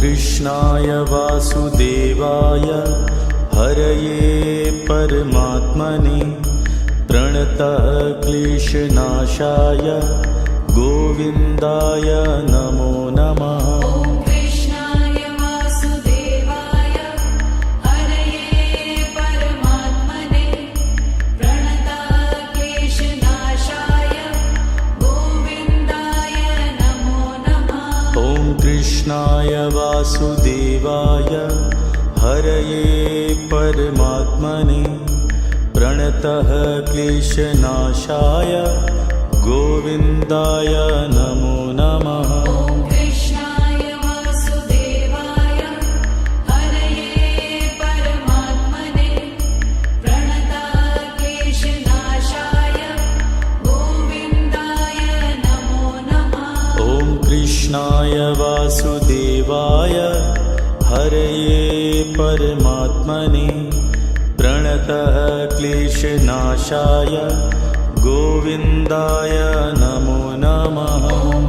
कृष्णाय वासुदेवाय हरये परमात्मने प्रणतः क्लेशनाशाय गोविन्दाय नमो नमः। कृष्णाय वासुदेवाय हरये परमात्मने प्रणतः क्लेशनाशाय गोविन्दाय नमो नमः। कृष्णाय वासुदेवाय हरये परमात्मने प्रणतः क्लेशनाशाय गोविन्दाय नमो नमः। कृष्णाय वासुदेवाय हरये परमात्मने प्रणतः क्लेशनाशाय गोविन्दाय नमो नमः। कृष्णाय वासुदेवाय हरये परमात्मने प्रणतः क्लेशनाशाय गोविन्दाय नमो नमः।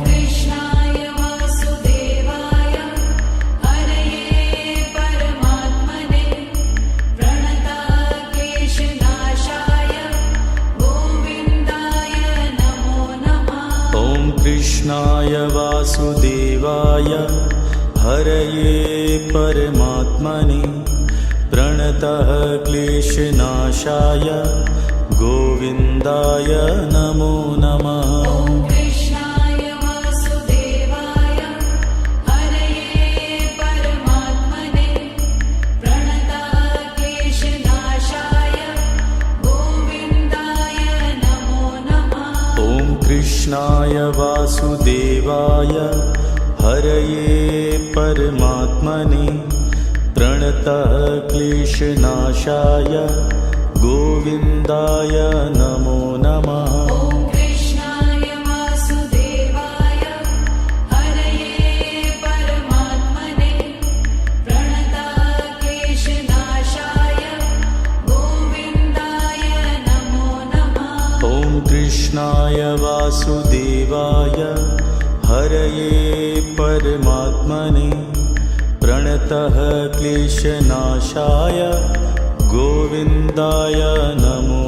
कृष्णाय वासुदेवाय हरये परमात्मने प्रणतः क्लेशनाशाय गोविन्दाय नमो नमः। कृष्णाय वासुदेवाय हरये परमात्मने प्रणतः क्लेशनाशाय गोविन्दाय नमो नमः। कृष्णाय वासुदेवाय हरये परमात्मने प्रणतः क्लेशनाशाय गोविन्दाय नमो नमः। कृष्णाय वासुदेवाय हरये परमात्मने प्रणतः क्लेशनाशाय गोविन्दाय नमो नमः। कृष्णाय वासुदेवाय हरये परमात्मने प्रणतः क्लेशनाशाय गोविन्दाय नमो नमः। कृष्णाय वासुदेवाय हरये परमात्मने प्रणतः क्लेशनाशाय गोविन्दाय नमो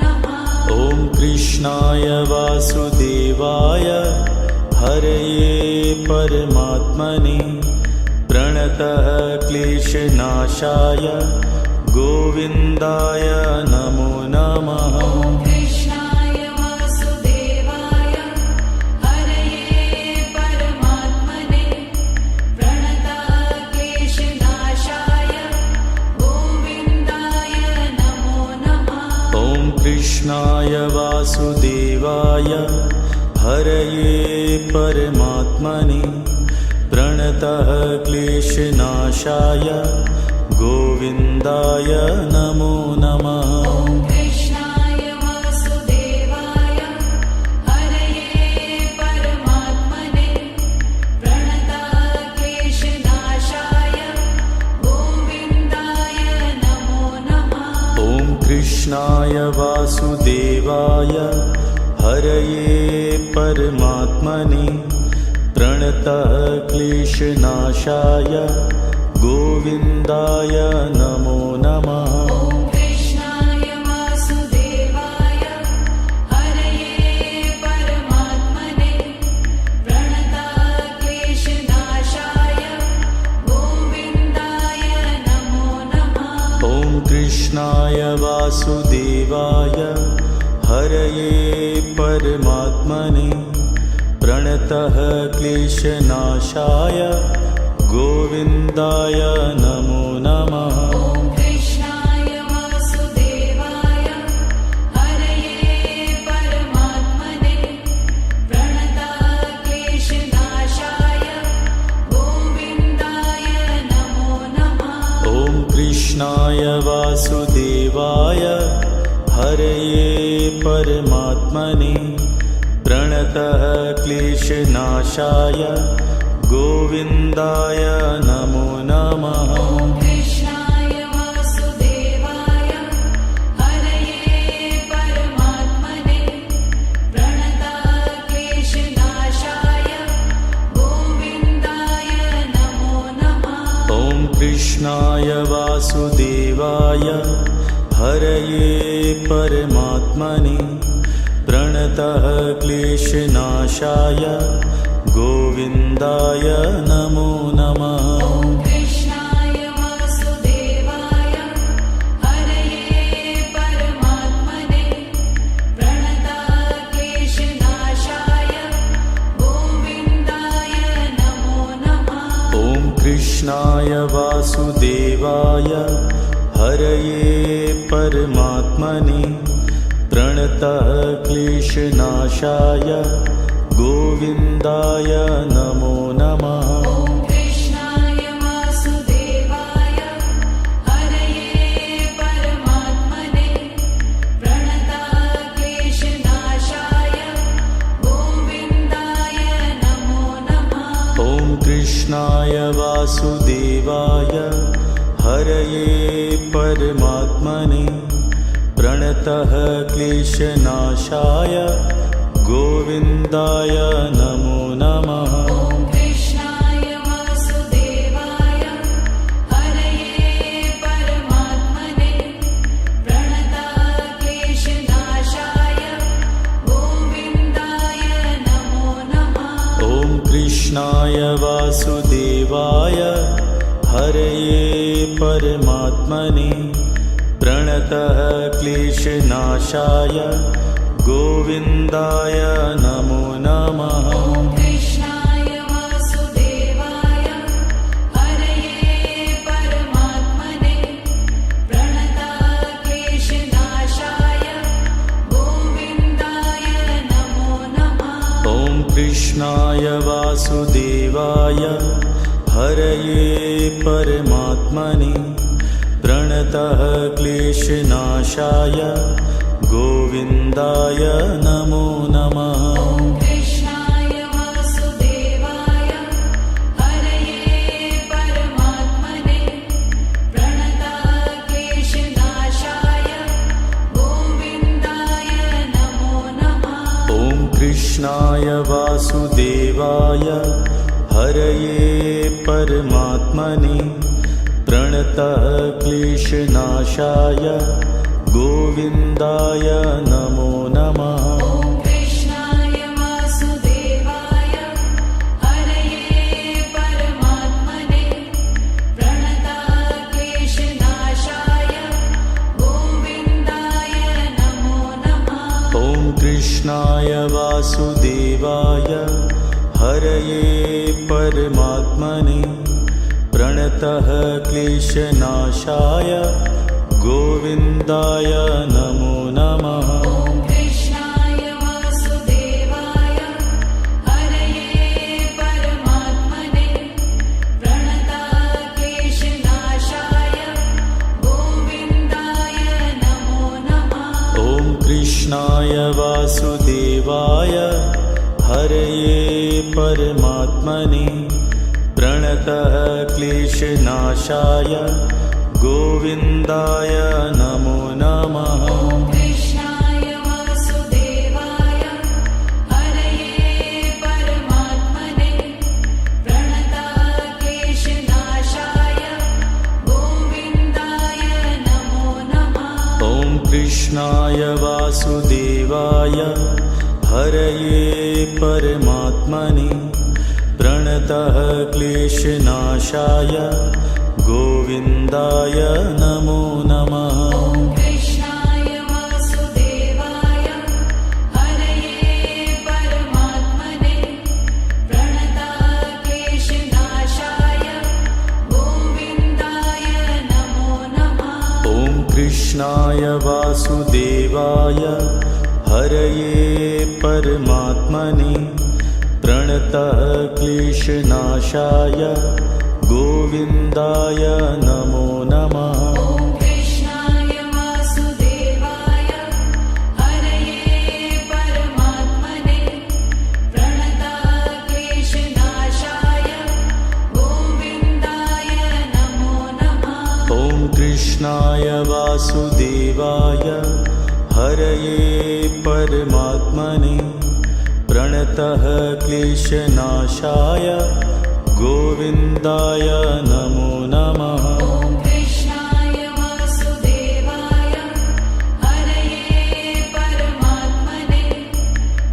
नमः। कृष्णाय वासुदेवाय हरये परमात्मने प्रणतः क्लेशनाशाय गोविन्दाय नमो नमः। कृष्णाय वासुदेवाय हरये परमात्मने प्रणतः क्लेशनाशाय गोविन्दाय नमो नमः। कृष्णाय वासुदेवाय हरये परमात्मने प्रणतः क्लेशनाशाय गोविन्दाय नमो नमः। कृष्णाय वासुदेवाय हरये परमात्मने प्रणतः क्लेशनाशाय गोविन्दाय नमो नमः। कृष्णाय वासुदेवाय हरये परमात्मने प्रणतः क्लेशनाशाय गोविन्दाय नमो नमः। कृष्णाय वासुदेवाय हरये परमात्मने प्रणतः क्लेशनाशाय गोविन्दाय नमो नमः। कृष्णाय वासुदेवाय हरये परमात्मने प्रणतः क्लेशनाशाय गोविन्दाय नमो नमः। कृष्णाय वासुदेवाय हरये परमात्मने प्रणतः क्लेशनाशाय गोविन्दाय नमो नमः। कृष्णाय वासुदेवाय हरये परमात्मने प्रणतः क्लेशनाशाय गोविन्दाय नमो नमः। नमः ॐ कृष्णाय वासुदेवाय हरये परमात्मने प्रणतक्लेशनाशाय गोविन्दाय नमो नमः ॐ कृष्णाय वासुदेवाय हरये परमात्मने प्रणतः क्लेशनाशाय गोविन्दाय नमो नमः ॐ कृष्णाय वासुदेवाय हरये परमात्मने प्रणतक्लेशनाशाय गोविन्दाय नमो नमः ॐ कृष्णाय वासुदेवाय हरये परमात्मने प्रणतः क्लेशनाशाय गोविन्दाय नमो नमः ॐ कृष्णाय वासुदेवाय हरये परमात्मने प्रणतक्लेशनाशाय गोविन्दाय नमो नमः ॐ कृष्णाय वासुदेवाय हरये परमात्मने प्रणतः क्लेशनाशाय गोविन्दाय नमो नमः ॐ कृष्णाय वासुदेवाय हरये परमात्मने प्रणतक्लेशनाशाय गोविन्दाय नमो नमः ॐ कृष्णाय वासुदेवाय हरये परमात्मने प्रणतः क्लेशनाशाय गोविन्दाय नमो नमः ॐ कृष्णाय वासुदेवाय हरये परमात्मने प्रणतक्लेशनाशाय गोविन्दाय नमो नमः ॐ कृष्णाय वासुदेवाय हरये परमात्मने प्रणतः क्लेशनाशाय गोविन्दाय नमो नमः ॐ कृष्णाय वासुदेवाय हरये परमात्मने प्रणतक्लेशनाशाय गोविन्दाय नमो नमः ॐ कृष्णाय वासुदेवाय हरये परमात्मने प्रणतः क्लेशनाशाय गोविन्दाय नमो नमः ॐ कृष्णाय वासुदेवाय हरये परमात्मने प्रणतक्लेशनाशाय गोविन्दाय नमो नमः ॐ कृष्णाय वासुदेवाय हरये परमात्मने प्रणतः क्लेशनाशाय गोविन्दाय नमो नमः ॐ कृष्णाय वासुदेवाय हरये परमात्मने प्रणतक्लेशनाशाय गोविन्दाय नमो नमः ॐ कृष्णाय वासुदेवाय हरये परमात्मने प्रणतः क्लेशनाशाय गोविन्दाय नमो नमः ॐ कृष्णाय वासुदेवाय हरये परमात्मने प्रणतक्लेशनाशाय गोविन्दाय नमो नमः ॐ कृष्णाय वासुदेवाय हरये परमात्मने प्रणतः क्लेशनाशाय गोविन्दाय नमो नमः ॐ कृष्णाय वासुदेवाय हरये परमात्मने प्रणतक्लेशनाशाय गोविन्दाय नमो नमः ॐ कृष्णाय वासुदेवाय हरये परमात्मने प्रणतः क्लेशनाशाय गोविन्दाय नमो नमः ॐ कृष्णाय वासुदेवाय हरये परमात्मने प्रणतक्लेशनाशाय गोविन्दाय नमो कृष्णाय वासुदेवाय हरये परमात्मने प्रणतः क्लेशनाशाय गोविन्दाय नमो नमः। ॐ कृष्णाय वासुदेवाय हरये परमात्मने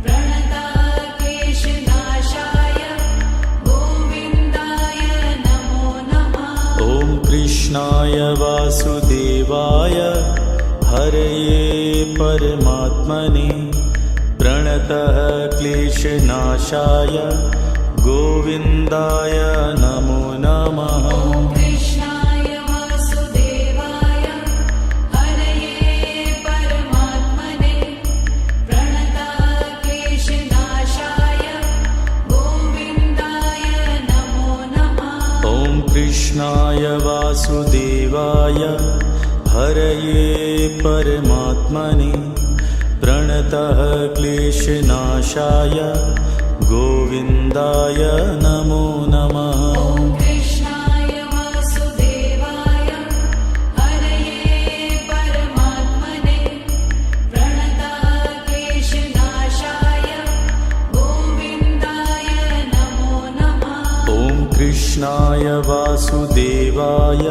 प्रणतः क्लेशनाशाय गोविन्दाय नमो नमः। ॐ कृष्णाय वासुदेवाय हरये परमात्मने प्रणतः क्लेशनाशाय गोविन्दाय नमो नमः। ॐ कृष्णाय वासुदेवाय हरये परमात्मने प्रणतः क्लेशनाशाय गोविन्दाय नमो नमः। ॐ कृष्णाय वासुदेवाय हरये परमात्मने प्रणतः क्लेशनाशाय गोविन्दाय नमो नमः। ॐ कृष्णाय वासुदेवाय हरये परमात्मने प्रणतः क्लेशनाशाय गोविन्दाय नमो नमः। ॐ कृष्णाय वासुदेवाय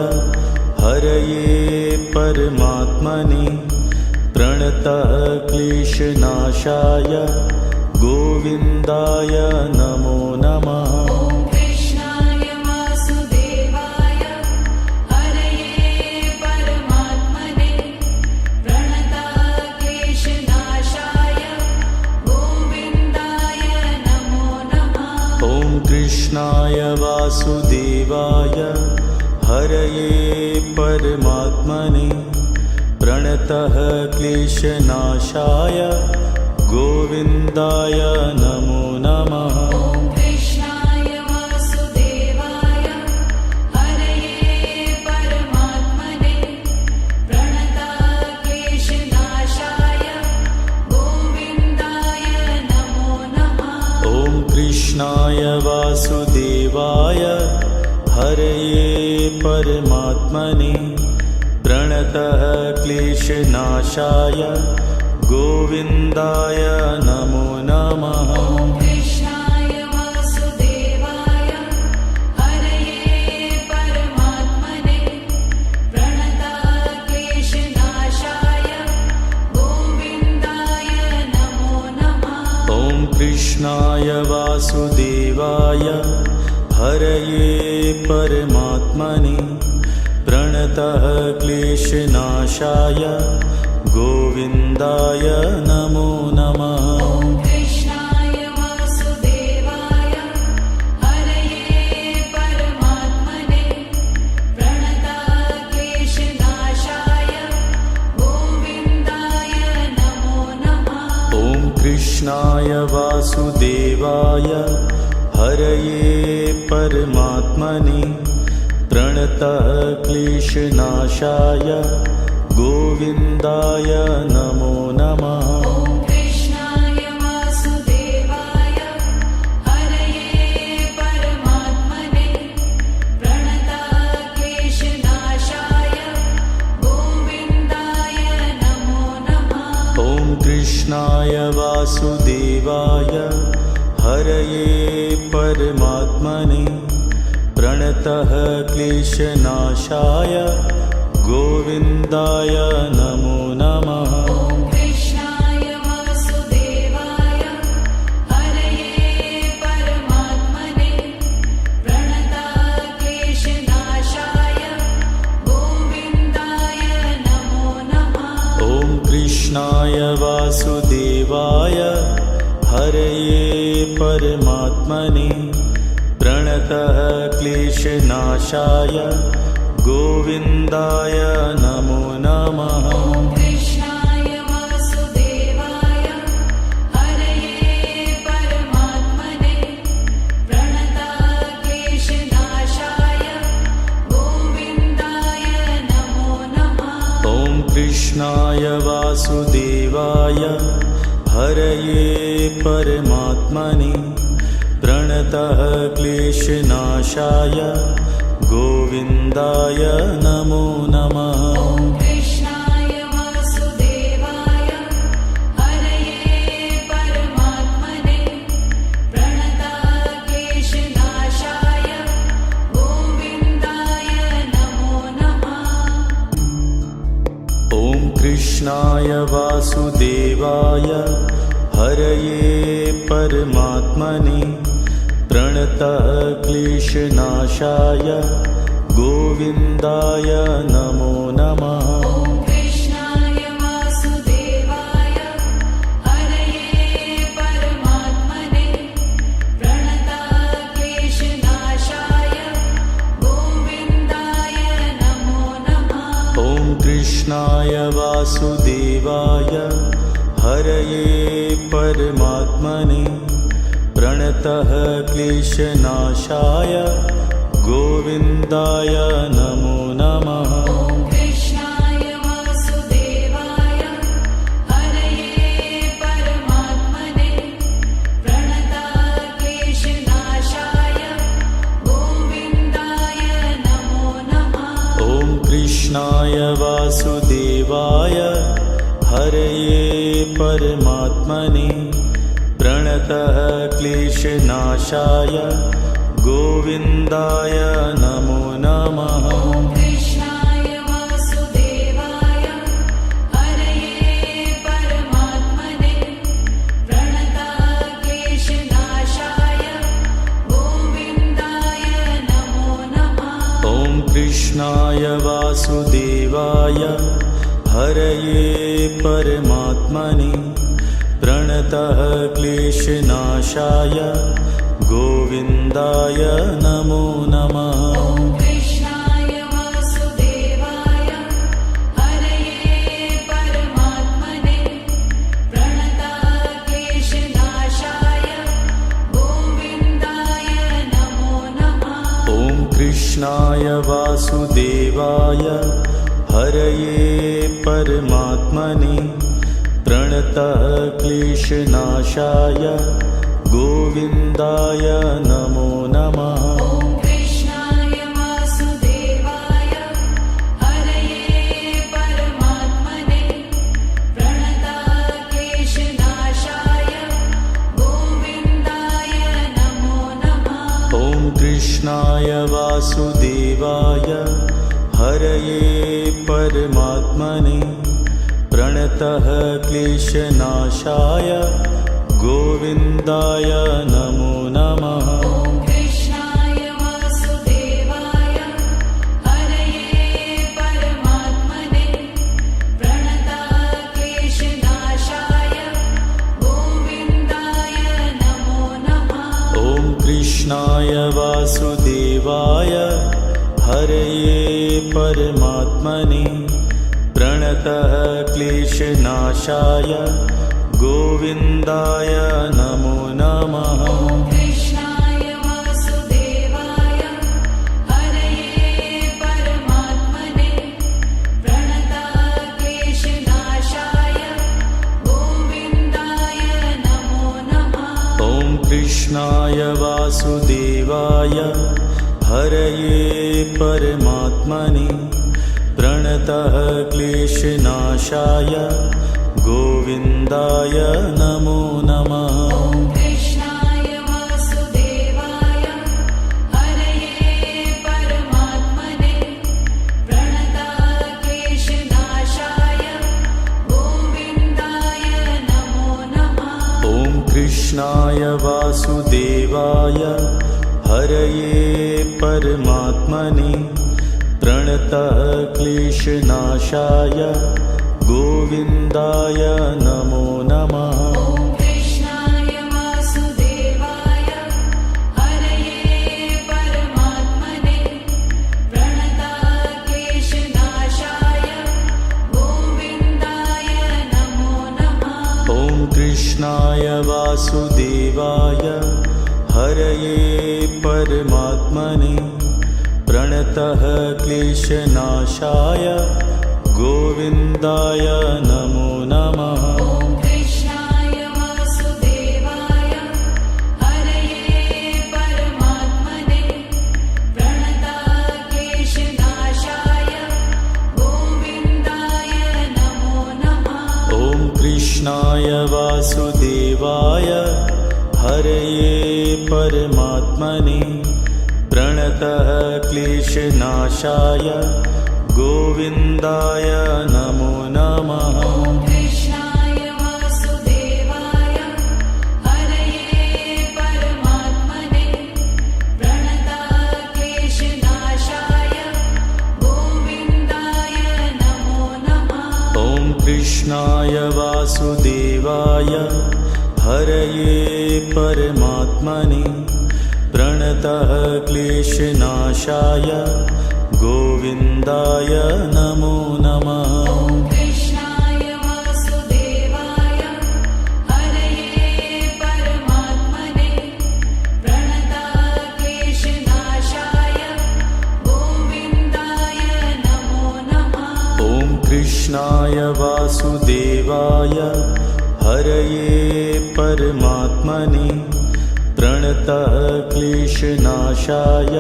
हरये परमात्मने प्रणतः क्लेशनाशाय गोविन्दाय नमो नमः। ॐ कृष्णाय वासुदेवाय हरये परमात्मने प्रणतः क्लेशनाशाय गोविन्दाय नमो नमः। ॐ कृष्णाय वासुदेवाय हरये परमात्मने प्रणतः क्लेशनाशाय गोविन्दाय नमो नमः। ॐ कृष्णाय वासुदेवाय हरये परमात्मने प्रणतः क्लेशनाशाय गोविन्दाय नमो नमः। ॐ कृष्णाय वासुदेवाय हरये परमात्मने प्रणतः क्लेशनाशाय गोविन्दाय नमो नमः। ॐ कृष्णाय वासुदेवाय हरये परमात्मने प्रणतः क्लेशनाशाय गोविन्दाय नमो नमः। ॐ कृष्णाय वासुदेवाय हरये परमात्मने प्रणतः क्लेशनाशाय गोविन्दाय नमो नमः। ॐ कृष्णाय वासुदेवाय हरये परमात्मने प्रणतः क्लेशनाशाय गोविन्दाय नमो नमः। ॐ कृष्णाय वासुदेवाय हरये परमात्मने प्रणतः क्लेशनाशाय गोविन्दाय नमो नमः। ॐ कृष्णाय वासुदेवाय हरये परमात्मने प्रणतः क्लेशनाशाय गोविन्दाय नमो नमः। ॐ कृष्णाय वासुदेवाय हरये परमात्मने प्रणतः क्लेशनाशाय गोविन्दाय नमो नमः। ॐ कृष्णाय वासुदेवाय हरये परमात्मने प्रणतः क्लेशनाशाय गोविन्दाय नमो नमः। ॐ कृष्णाय वासुदेवाय हरये परमात्मने प्रणतः क्लेशनाशाय गोविन्दाय नमो नमः। ॐ कृष्णाय वासुदेवाय हरये परमात्मने प्रणतः क्लेशनाशाय गोविन्दाय नमो नमः। ॐ कृष्णाय वासुदेवाय हरये परमात्मने प्रणतः क्लेशनाशाय गोविन्दाय नमो नमः। ॐ कृष्णाय वासुदेवाय हरये परमात्मने प्रणतक्लेशनाशाय गोविन्दाय नमो नमः। ॐ कृष्णाय वासुदेवाय हरये परमात्मने प्रणतक्लेशनाशाय गोविन्दाय नमो नमः। ॐ कृष्णाय वासुदेवाय हरये परमात्मने प्रणतक्लेशनाशाय गोविन्दाय नमो नमः। ॐ कृष्णाय वासुदेवाय हरये परमात्मने प्रणतक्लेशनाशाय गोविन्दाय नमो नमः। ॐ कृष्णाय वासुदेवाय हरये परमात्मने प्रणतक्लेशनाशाय गोविन्दाय नमो नमः। ॐ कृष्णाय वासुदेवाय हरये परमात्मने प्रणतक्लेशनाशाय गोविन्दाय नमो नमः। ॐ कृष्णाय वासुदेवाय हरये परमात्मने प्रणतक्लेशनाशाय गोविन्दाय नमो नमः। ॐ कृष्णाय वासुदेवाय हरये परमात्मने प्रणतक्लेशनाशाय गोविन्दाय नमो नमः। ॐ कृष्णाय वासुदेवाय हरये परमात्मने प्रणतक्लेशनाशाय गोविन्दाय नमो नमः। ॐ कृष्णाय वासुदेवाय हरये परमात्मने प्रणतक्लेशनाशाय गोविन्दाय नमो नमः। ॐ कृष्णाय वासुदेवाय हरये परमात्मने प्रणतक्लेशनाशाय गोविन्दाय नमो नमः। ॐ कृष्णाय वासुदेवाय हरये परमात्मने प्रणतक्लेशनाशाय गोविन्दाय नमो नमः। ॐ कृष्णाय वासुदेवाय हरये परमात्मने प्रणतक्लेशनाशाय गोविन्दाय नमो नमः। ॐ कृष्णाय वासुदेवाय हरये परमात्मने प्रणतक्लेशनाशाय गोविन्दाय नमो नमः। ॐ कृष्णाय वासुदेवाय हरये परमात्मने प्रणतक्लेशनाशाय गोविन्दाय नमो नमः। ॐ कृष्णाय वासुदेवाय हरये परमात्मने प्रणतक्लेशनाशाय गोविन्दाय नमो नमः। ॐ कृष्णाय वासुदेवाय हरये परमात्मने प्रणतक्लेशनाशाय गोविन्दाय नमो नमः। ॐ कृष्णाय वासुदेवाय हरये परमात्मने प्रणतक्लेशनाशाय गोविन्दाय नमो नमः। ॐ कृष्णाय वासुदेवाय हरये परमात्मने प्रणतक्लेशनाशाय गोविन्दाय नमो नमः। ॐ कृष्णाय वासुदेवाय हरये परमात्मने प्रणतक्लेशनाशाय गोविन्दाय नमो नमः। ॐ कृष्णाय वासुदेवाय हरये परमात्मने प्रणतक्लेशनाशाय वासुदेवाय हरये परमात्मने प्रणतः क्लेशनाशाय गोविन्दाय नमो नमः। ॐ कृष्णाय वासुदेवाय हरये परमात्मने प्रणतः क्लेशनाशाय गोविन्दाय नमो नमः। ॐ कृष्णाय वासुदेवाय हरये परमात्मने प्रणतः क्लेशनाशाय गोविन्दाय नमो नमः। ॐ कृष्णाय वासुदेवाय हरये परमात्मने प्रणतः क्लेशनाशाय गोविन्दाय नमो नमः। ॐ कृष्णाय वासुदेवाय हरये परमात्मने प्रणतः क्लेशनाशाय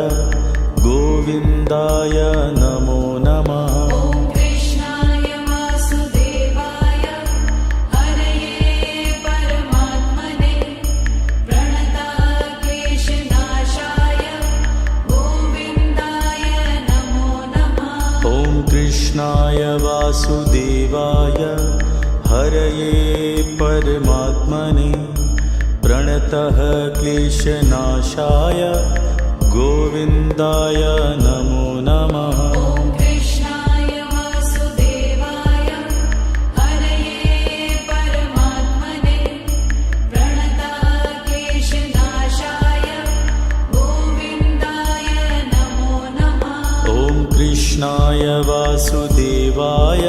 गोविन्दाय नमो नमः। ॐ कृष्णाय वासुदेवाय हरये परमात्मने प्रणतः क्लेशनाशाय गोविन्दाय नमो नमः। ॐ कृष्णाय वासुदेवाय हरये परमात्मने प्रणतः क्लेशनाशाय गोविन्दाय नमो नमः। ॐ कृष्णाय वासुदेवाय हरये परमात्मने प्रणतः क्लेशनाशाय गोविन्दाय नमो नमः। ॐ कृष्णाय वासुदेवाय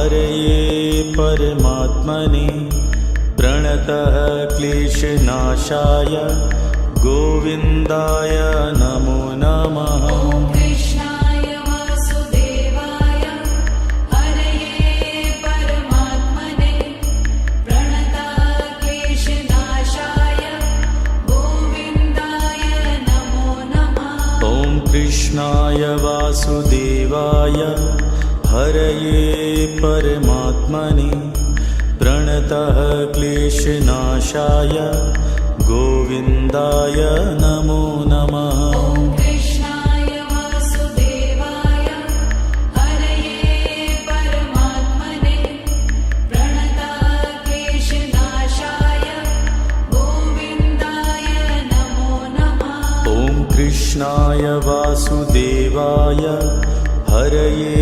हरये परमात्मने प्रणतः क्लेशनाशाय गोविन्दाय नमो नमः। ॐ कृष्णाय वासुदेवाय हरये परमात्मने प्रणतः क्लेशनाशाय गोविन्दाय नमो नमः। ॐ कृष्णाय वासुदेवाय हरये परमात्मने प्रणतः क्लेशनाशाय गोविन्दाय नमो नमः। ॐ कृष्णाय वासुदेवाय हरये परमात्मने प्रणतः क्लेशनाशाय गोविन्दाय नमो नमः। ॐ कृष्णाय वासुदेवाय हरये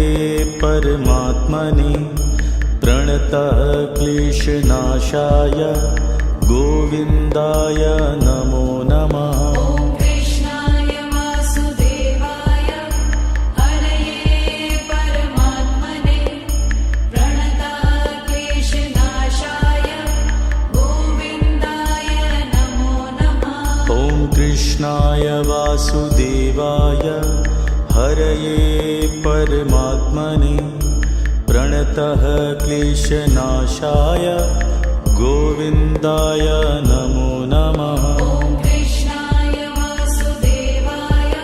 परमात्मने प्रणतः क्लेशनाशाय गोविन्दाय नमो नमः। ॐ कृष्णाय वासुदेवाय हरये परमात्मने प्रणतः क्लेशनाशाय गोविन्दाय नमो नमः। ॐ कृष्णाय वासुदेवाय हरये परमात्मने प्रणतः क्लेशनाशाय गोविन्दाय नमो नमः। ॐ कृष्णाय वासुदेवाय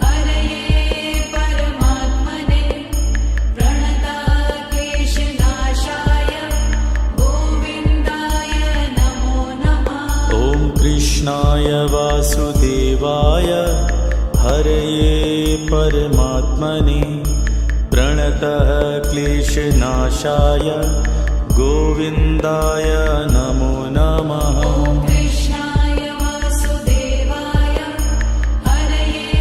हरये परमात्मने प्रणतः क्लेशनाशाय गोविन्दाय नमो नमः। ॐ कृष्णाय वासुदेवाय हरये परमात्मने प्रणतः क्लेशनाशाय गोविन्दाय नमो नमः। ॐ कृष्णाय वासुदेवाय हरये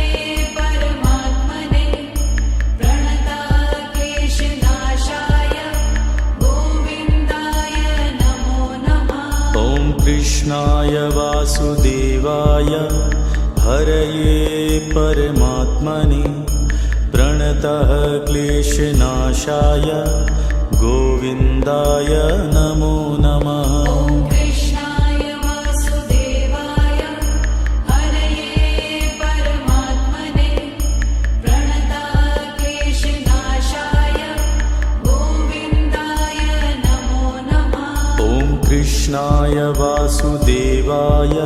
परमात्मने प्रणतः क्लेशनाशाय गोविन्दाय नमो नमः। ॐ कृष्णाय वासुदेवाय हरये परमात्मने प्रणतः क्लेशनाशाय गोविन्दाय नमो नमः। ॐ कृष्णाय वासुदेवाय हरये परमात्मने प्रणतः क्लेशनाशाय गोविन्दाय नमो नमः। ॐ कृष्णाय वासुदेवाय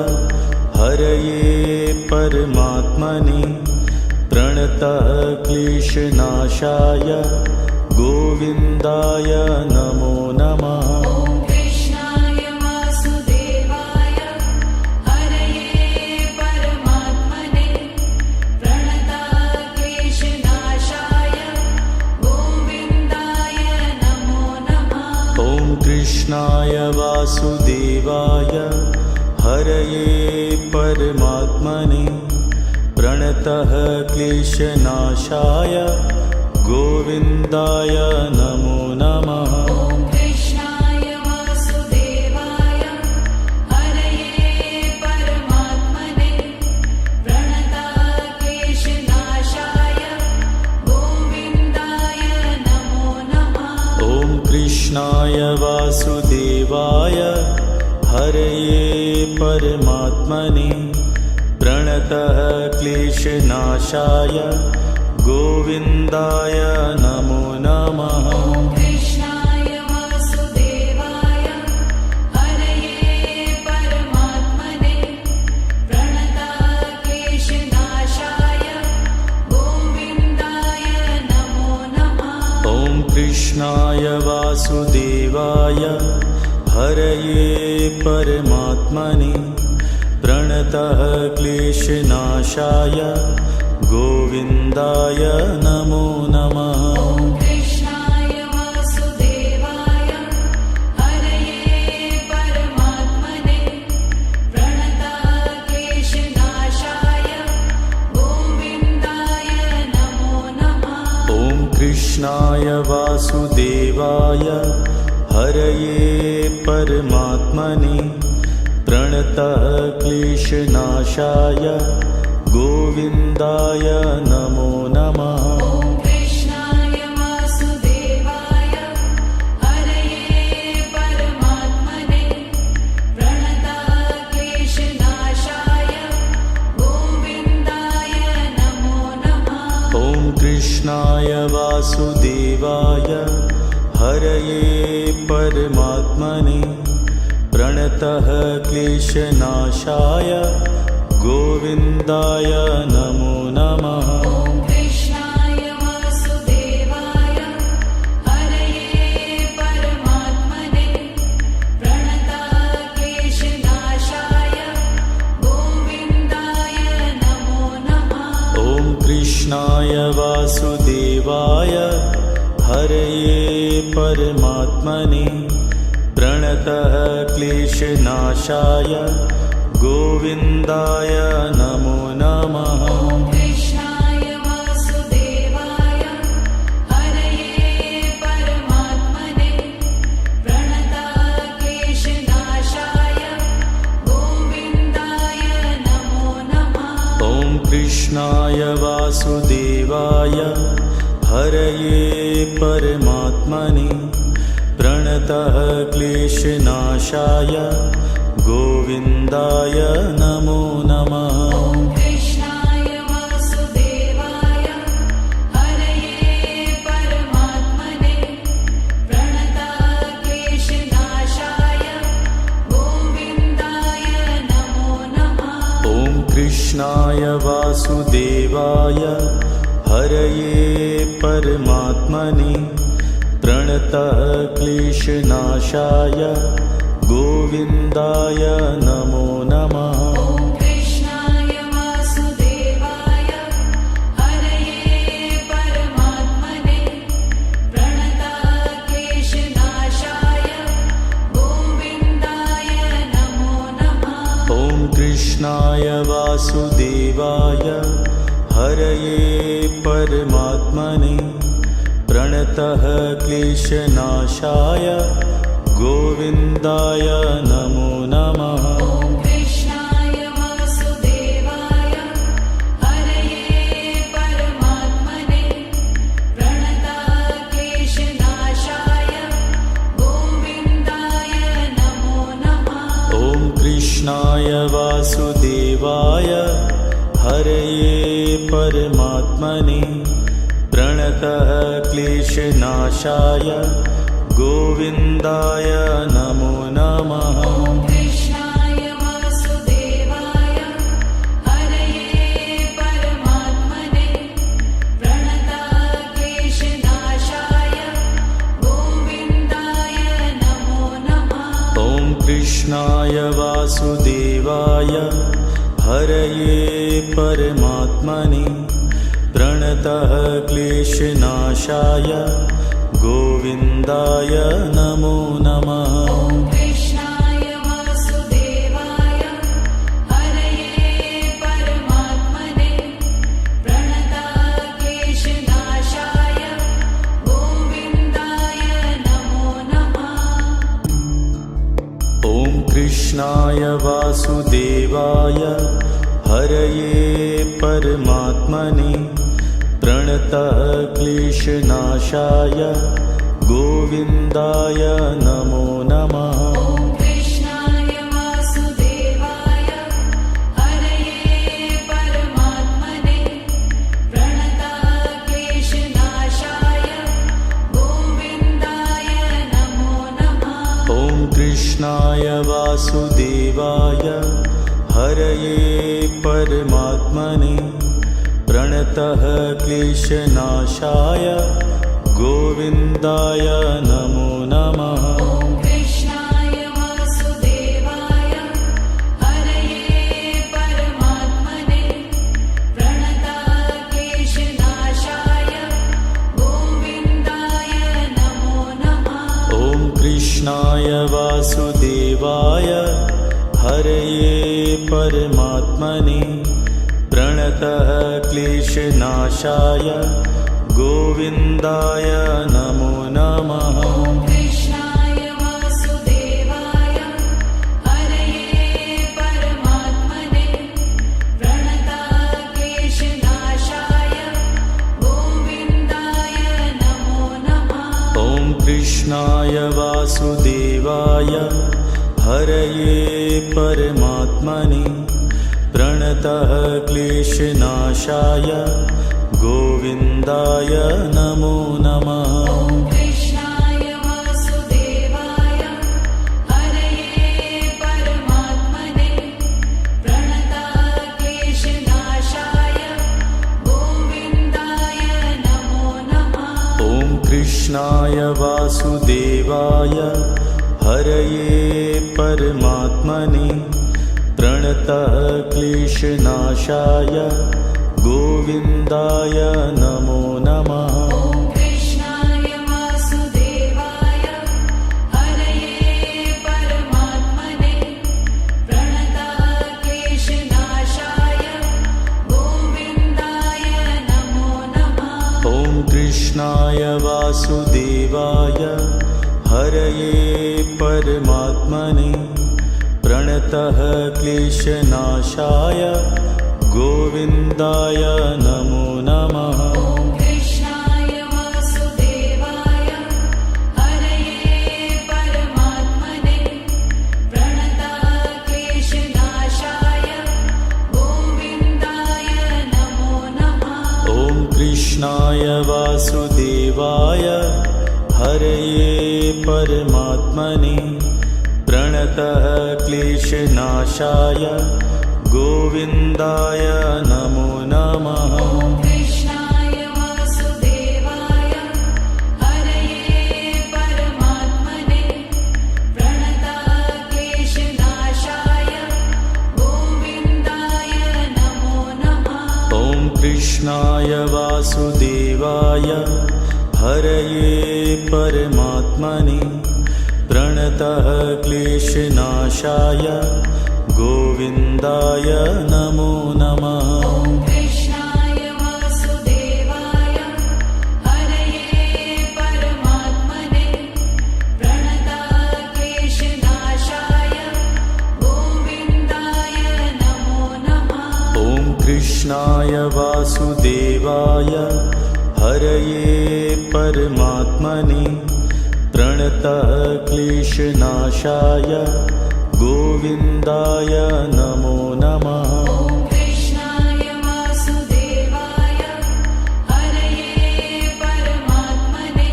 हरये परमात्मने प्रणतः क्लेशनाशाय गोविन्दाय नमो नमः। ॐ कृष्णाय वासुदेवाय कृष्णाय वासुदेवाय हरये परमात्मने प्रणतः क्लेशनाशाय गोविन्दाय नमो नमः। ॐ कृष्णाय वासुदेवाय हरये परमात्मने प्रणतः क्लेशनाशाय गोविन्दाय नमो नमः। ॐ कृष्णाय वासुदेवाय हरये परमात्मने प्रणतः क्लेशनाशाय गोविन्दाय नमो नमः। ॐ कृष्णाय वासुदेवाय हरये परमात्मने प्रणतः क्लेशनाशाय गोविन्दाय नमो नमः। ॐ कृष्णाय वासुदेवाय हरये परमात्मने प्रणतः क्लेशनाशाय गोविन्दाय नमो नमः। ॐ कृष्णाय वासुदेवाय हरये परमात्मने प्रणतः क्लेशनाशाय गोविन्दाय नमो नमः। ॐ कृष्णाय वासुदेवाय हरये परमात्मने प्रणतः क्लेशनाशाय गोविन्दाय नमो नमः। ॐ कृष्णाय वासुदेवाय हरये परमात्मने प्रणतः क्लेशनाशाय गोविन्दाय नमो नमः। ॐ कृष्णाय वासुदेवाय हरये परमात्मने प्रणतः क्लेशनाशाय गोविन्दाय नमो नमः। ॐ कृष्णाय वासुदेवाय हरये परमात्मने प्रणतः क्लेशनाशाय गोविन्दाय नमो नमः। ॐ कृष्णाय वासुदेवाय हरये परमात्मने प्रणतः क्लेशनाशाय गोविन्दाय नमो नमः। ॐ कृष्णाय वासुदेवाय हरये परमात्मने प्रणतः क्लेशनाशाय गोविन्दाय नमो नमः। ॐ कृष्णाय वासुदेवाय हरये परमात्मने प्रणतः क्लेशनाशाय गोविन्दाय नमो नमः। ॐ कृष्णाय वासुदेवाय हरये परमात्मने प्रणतः क्लेशनाशाय गोविन्दाय नमो नमः। ॐ कृष्णाय वासुदेवाय हरये परमात्मने प्रणतः क्लेशनाशाय गोविन्दाय नमो नमः। ॐ कृष्णाय वासुदेवाय हरये परमात्मने प्रणतः क्लेशनाशाय गोविन्दाय नमो नमः। ॐ कृष्णाय वासुदेवाय हरये परमात्मने प्रणतः क्लेशनाशाय गोविन्दाय नमो नमः। ॐ कृष्णाय वासुदेवाय हरये परमात्मने प्रणतः क्लेशनाशाय गोविन्दाय नमो नमः। ॐ कृष्णाय वासुदेवाय हरये परमात्मने प्रणतः क्लेशनाशाय गोविन्दाय नमो नमः। ॐ कृष्णाय वासुदेवाय हरये परमात्मने प्रणतः क्लेशनाशाय गोविन्दाय नमो नमः। ॐ कृष्णाय वासुदेवाय हरये परमात्मने प्रणतः क्लेशनाशाय गोविन्दाय नमो नमः। ॐ कृष्णाय वासुदेवाय हरये परमात्मने प्रणतक्लेशनाशाय गोविन्दाय नमो नमः। ॐ कृष्णाय वासुदेवाय हरये परमात्मने प्रणतक्लेशनाशाय गोविन्दाय नमो नमः। ॐ कृष्णाय वासुदेवाय हरये परमात्मने प्रणतक्लेशनाशाय गोविन्दाय नमो नमः। ॐ कृष्णाय वासुदेवाय हरये परमात्मने प्रणतक्लेशनाशाय गोविन्दाय नमो नमः। ॐ कृष्णाय वासुदेवाय हरये परमात्मने प्रणतक्लेशनाशाय गोविन्दाय नमो नमः। ॐ कृष्णाय वासुदेवाय हरये परमात्मने प्रणतक्लेशनाशाय गोविन्दाय नमो नमः। ॐ कृष्णाय वासुदेवाय हरये परमात्मने प्रणतक्लेशनाशाय गोविन्दाय नमो नमः। ॐ कृष्णाय वासुदेवाय हरये परमात्मने प्रणतक्लेशनाशाय गोविन्दाय नमो नमः। ॐ कृष्णाय वासुदेवाय हरये परमात्मने प्रणतक्लेशनाशाय गोविन्दाय नमो नमः। ॐ कृष्णाय वासुदेवाय हरये परमात्मने प्रणतक्लेशनाशाय गोविन्दाय नमो नमः। ॐ कृष्णाय वासुदेवाय हरये परमात्मने प्रणतक्लेशनाशाय गोविन्दाय नमो नमः। ॐ कृष्णाय वासुदेवाय हरये परमात्मने प्रणतक्लेशनाशाय गोविन्दाय नमो नमः। ॐ कृष्णाय वासुदेवाय हरये परमात्मने प्रणतक्लेशनाशाय गोविन्दाय नमो नमः। ॐ कृष्णाय वासुदेवाय हरये परमात्मने प्रणतक्लेशनाशाय गोविन्दाय नमो नमः। ॐ कृष्णाय वासुदेवाय हरये परमात्मने प्रणतक्लेशनाशाय गोविन्दाय नमो नमः। ॐ कृष्णाय वासुदेवाय हरये परमात्मने प्रणतक्लेशनाशाय गोविन्दाय नमो नमः। ॐ कृष्णाय वासुदेवाय हरये परमात्मने प्रणतक्लेशनाशाय गोविन्दाय नमो नमः। ॐ कृष्णाय वासुदेवाय हरये परमात्मने प्रणतक्लेशनाशाय गोविन्दाय नमो नमः। ॐ कृष्णाय वासुदेवाय हरये परमात्मने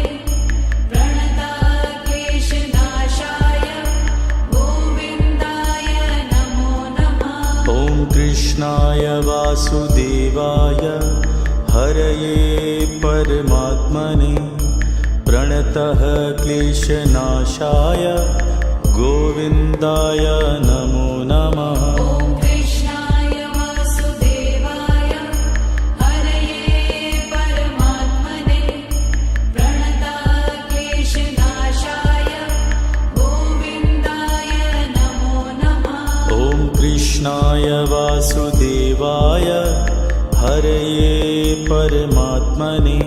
प्रणतक्लेशनाशाय गोविन्दाय नमो नमः। ॐ कृष्णाय वासुदेवाय हरये परमात्मने प्रणतक्लेशनाशाय गोविन्दाय नमो नमः। ॐ कृष्णाय वासुदेवाय हरये परमात्मने प्रणतक्लेशनाशाय हरये परमात्मने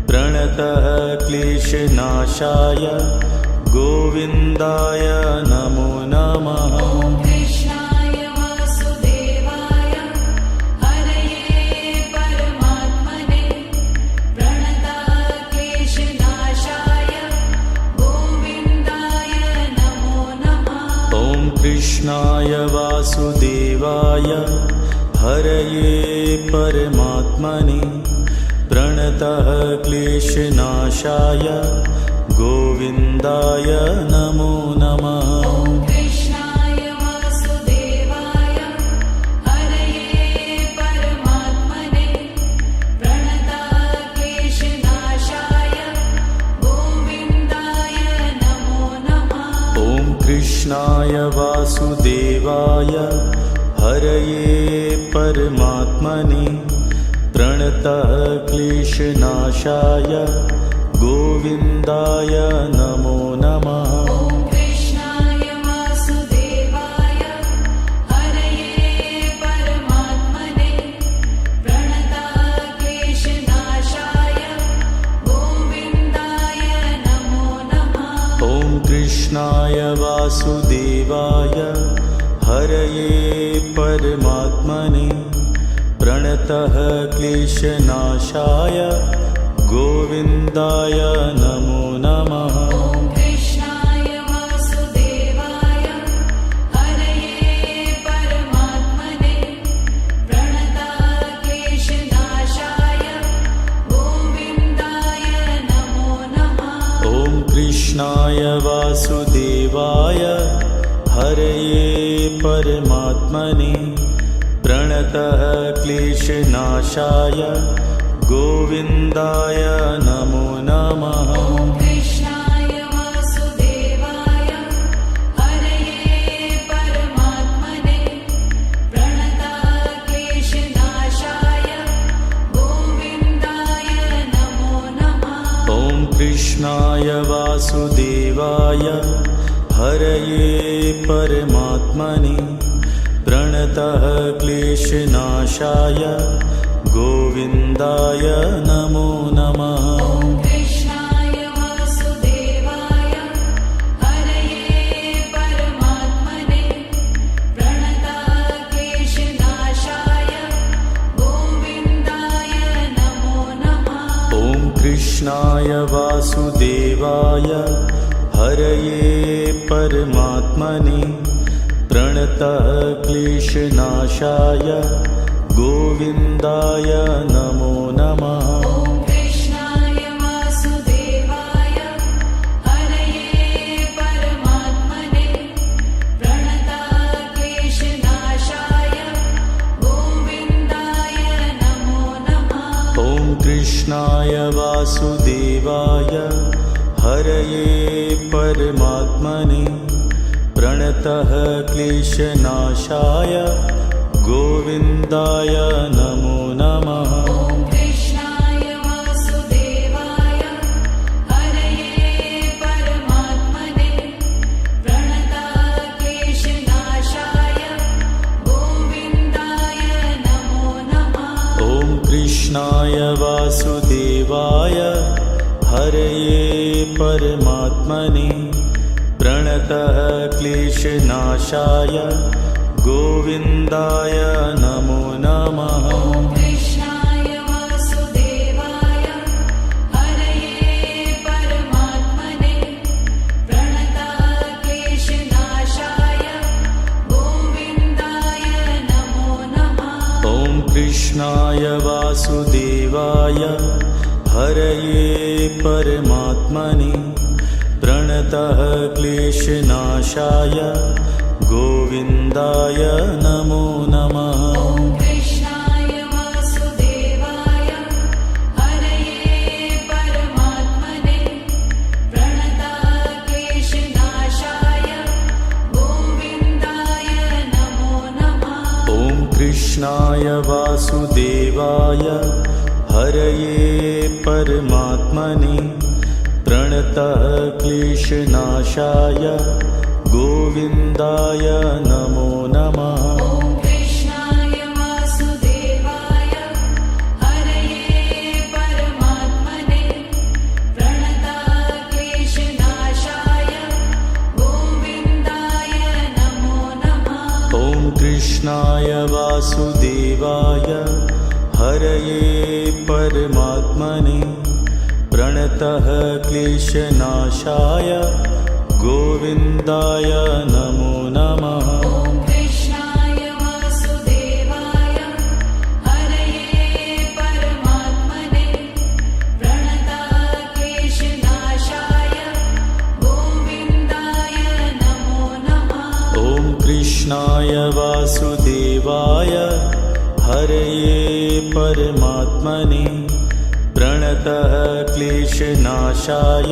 प्रणतः क्लेशनाशाय गोविन्दाय नमो नमः। ॐ कृष्णाय वासुदेवाय हरये परमात्मने प्रणतः क्लेशनाशाय गोविन्दाय नमो नमः। ॐ कृष्णाय वासुदेवाय हरये परमात्मने प्रणतः क्लेशनाशाय गोविन्दाय नमो नमः। ॐ कृष्णाय वासुदेवाय हरये परमात्मने प्रणतः क्लेशनाशाय गोविन्दाय नमो नमः। ॐ कृष्णाय वासुदेवाय हरये परमात्मने प्रणतः क्लेशनाशाय गोविन्दाय नमो नमः। ॐ कृष्णाय वासुदेवाय हरये परमात्मने प्रणतः क्लेशनाशाय गोविन्दाय नमो नमः। ॐ कृष्णाय वासुदेवाय हरये परमात्मने प्रणतः क्लेशनाशाय गोविन्दाय नमो नमः। ॐ कृष्णाय वासुदेवाय हरये परमात्मने प्रणतः क्लेशनाशाय गोविन्दाय नमो नमः। ॐ कृष्णाय वासुदेवाय हरये परमात्मने प्रणतः क्लेशनाशाय गोविन्दाय नमो नमः। ॐ कृष्णाय वासुदेवाय हरये परमात्मने प्रणतः क्लेशनाशाय गोविन्दाय नमो नमः। ॐ कृष्णाय वासुदेवाय हरये परमात्मने प्रणतः क्लेशनाशाय गोविन्दाय नमो नमः। ॐ कृष्णाय वासुदेवाय हरये परमात्मने प्रणतः क्लेशनाशाय गोविन्दाय नमो नमः। ॐ कृष्णाय वासुदेवाय हरये परमात्मने प्रणतः क्लेशनाशाय गोविन्दाय नमो नमः। ॐ कृष्णाय वासुदेवाय हरये परमात्मने प्रणतः क्लेशनाशाय गोविन्दाय नमो नमः। ॐ कृष्णाय वासुदेवाय हरये परमात्मने प्रणतः क्लेशनाशाय गोविन्दाय नमो नमः। ॐ कृष्णाय वासुदेवाय हरये परमात्मने प्रणतः क्लेशनाशाय गोविन्दाय नमो नमः। ॐ कृष्णाय वासुदेवाय हरये परमात्मने प्रणतः क्लेशनाशाय गोविन्दाय नमो नमः। ॐ कृष्णाय वासुदेवाय हरये परमात्मने प्रणतः क्लेशनाशाय गोविन्दाय नमो नमः। ॐ कृष्णाय वासुदेवाय हरये परमात्मने प्रणतः क्लेशनाशाय गोविन्दाय नमो नमः। ॐ कृष्णाय वासुदेवाय हरये परमात्मने प्रणतः क्लेशनाशाय गोविन्दाय नमो नमः। ॐ कृष्णाय वासुदेवाय हरये परमात्मने प्रणतः क्लेशनाशाय गोविन्दाय नमो नमः। ॐ कृष्णाय वासुदेवाय कृष्णाय वासुदेवाय हरये परमात्मने प्रणतः क्लेशनाशाय गोविन्दाय नमो नमः। ॐ कृष्णाय वासुदेवाय हरये परमात्मने प्रणतः क्लेशनाशाय गोविन्दाय नमो नमः। ॐ कृष्णाय वासुदेवाय हरये परमात्मने प्रणतः क्लेशनाशाय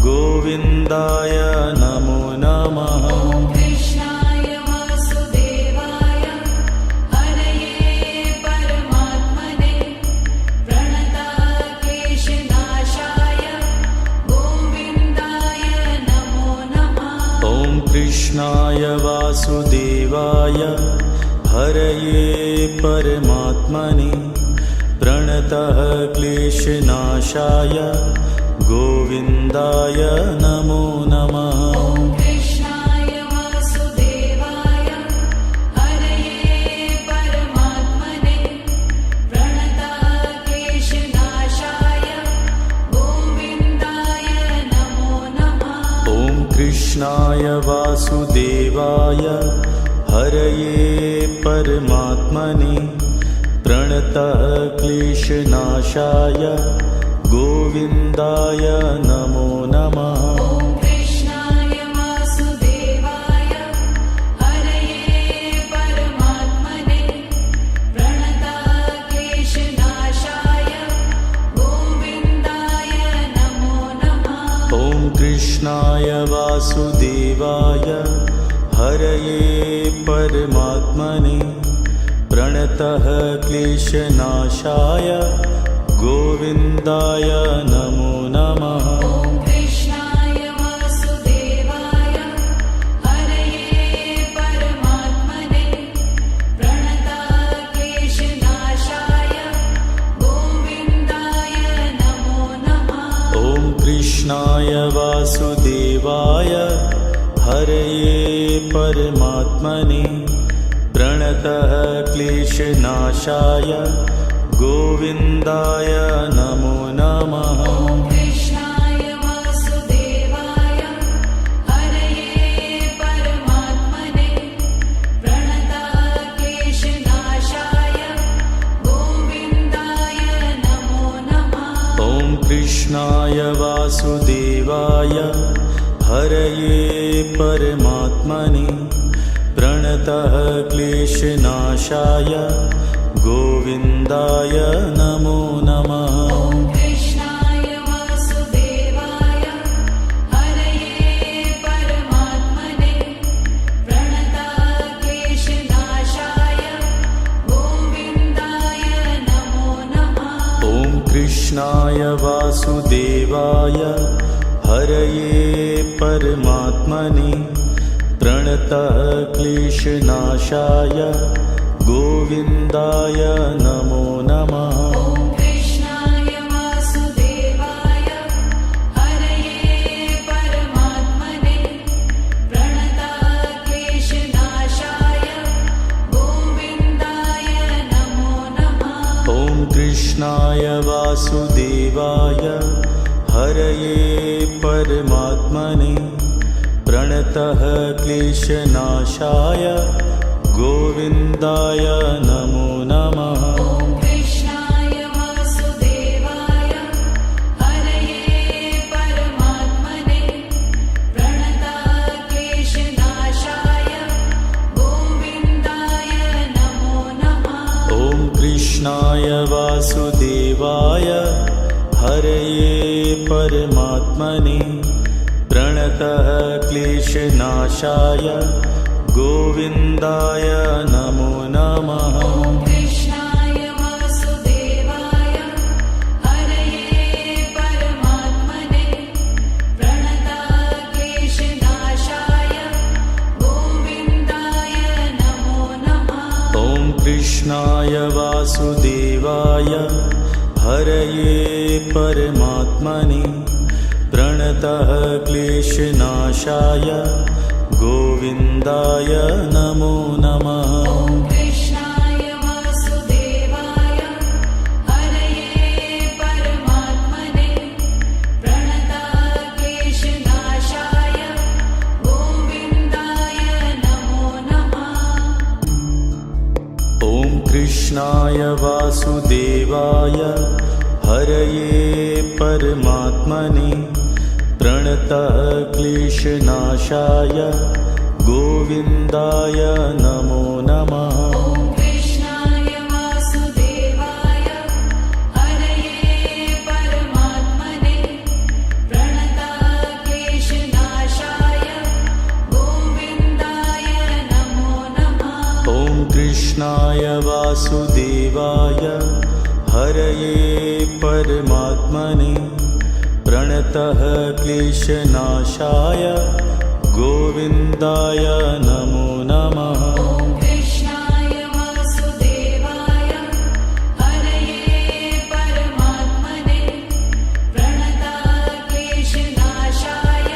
गोविन्दाय नमो नमः। ॐ कृष्णाय वासुदेवाय हरये परमात्मने प्रणतः क्लेशनाशाय गोविन्दाय नमो नमः। ॐ कृष्णाय वासुदेवाय हरये परमात्मने प्रणतः क्लेशनाशाय गोविन्दाय नमो नमः। ॐ कृष्णाय वासुदेवाय हरये परमात्मने प्रणतः क्लेशनाशाय गोविन्दाय नमो नमः। ॐ कृष्णाय वासुदेवाय हरये परमात्मने प्रणतः क्लेशनाशाय गोविन्दाय नमो नमः। ॐ कृष्णाय वासुदेवाय हरये परमात्मने प्रणतः क्लेशनाशाय गोविन्दाय नमो नमः। ॐ कृष्णाय वासुदेवाय हरये परमात्मने प्रणतः क्लेशनाशाय गोविन्दाय नमो नमः। ॐ कृष्णाय वासुदेवाय हरये परमात्मने प्रणतः क्लेशनाशाय गोविन्दाय नमो नमः। ॐ कृष्णाय वासुदेवाय हरये परमात्मने प्रणतः क्लेशनाशाय गोविन्दाय नमो नमः। ॐ कृष्णाय वासुदेवाय हरये परमात्मने प्रणतः क्लेशनाशाय गोविन्दाय नमो नमः। ॐ कृष्णाय वासुदेवाय हरये परमात्मने प्रणतः क्लेशनाशाय गोविन्दाय नमो नमः। ॐ कृष्णाय वासुदेवाय हरये परमात्मने प्रणतः क्लेशनाशाय गोविन्दाय नमो नमः। ॐ कृष्णाय वासुदेवाय हरये परमात्मने प्रणतः क्लेशनाशाय गोविन्दाय नमो नमः। ॐ कृष्णाय वासुदेवाय हरये परमात्मने प्रणतः क्लेशनाशाय गोविन्दाय नमो नमः। ॐ कृष्णाय वासुदेवाय हरये परमात्मने प्रणतः क्लेशनाशाय गोविन्दाय नमो नमः। ॐ कृष्णाय वासुदेवाय हरये परमात्मने प्रणतः क्लेशनाशाय गोविन्दाय नमो नमः। ॐ कृष्णाय वासुदेवाय हरये परमात्मने प्रणतः क्लेशनाशाय गोविन्दाय नमो नमः। ॐ कृष्णाय वासुदेवाय हरये परमात्मने प्रणतः क्लेशनाशाय गोविन्दाय नमो नमः। ॐ कृष्णाय वासुदेवाय हरये परमात्मने प्रणतः क्लेशनाशाय गोविन्दाय नमो नमः। ॐ वासुदेवाय हरये परमात्मने प्रणतः क्लेशनाशाय गोविन्दाय नमो नमः। ॐ कृष्णाय वासुदेवाय हरये परमात्मने प्रणतः क्लेशनाशाय गोविन्दाय नमो नमः। ॐ कृष्णाय वासुदेवाय हरये परमात्मने प्रणतः क्लेशनाशाय गोविन्दाय नमो नमः। ॐ कृष्णाय वासुदेवाय हरये परमात्मने प्रणतः क्लेशनाशाय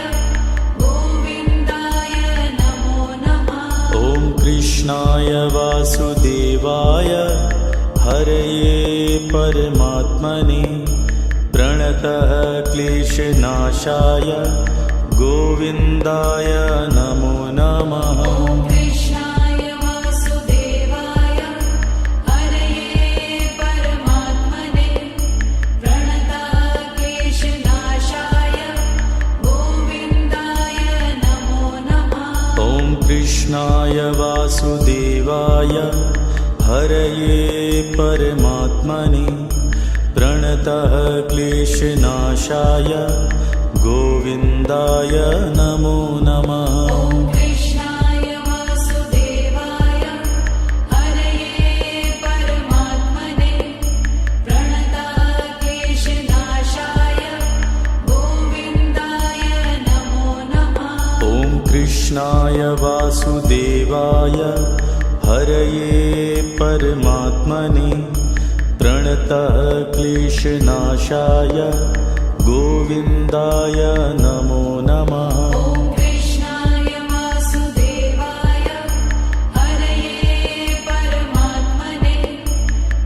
गोविन्दाय नमो नमः। ॐ कृष्णाय वासुदेवाय हरये परमात्मने प्रणतः क्लेशनाशाय गोविन्दाय नमो नमः। ॐ कृष्णाय वासुदेवाय हरये परमात्मने प्रणतः क्लेशनाशाय गोविन्दाय नमो नमः। ॐ कृष्णाय वासुदेवाय हरये परमात्मने प्रणतः क्लेशनाशाय गोविन्दाय नमो नमः। ॐ कृष्णाय वासुदेवाय हरये परमात्मने प्रणतः क्लेशनाशाय गोविन्दाय नमो नमः। ॐ कृष्णाय वासुदेवाय हरये परमात्मने प्रणतः क्लेशनाशाय गोविन्दाय नमो नमः। ॐ कृष्णाय वासुदेवाय हरये परमात्मने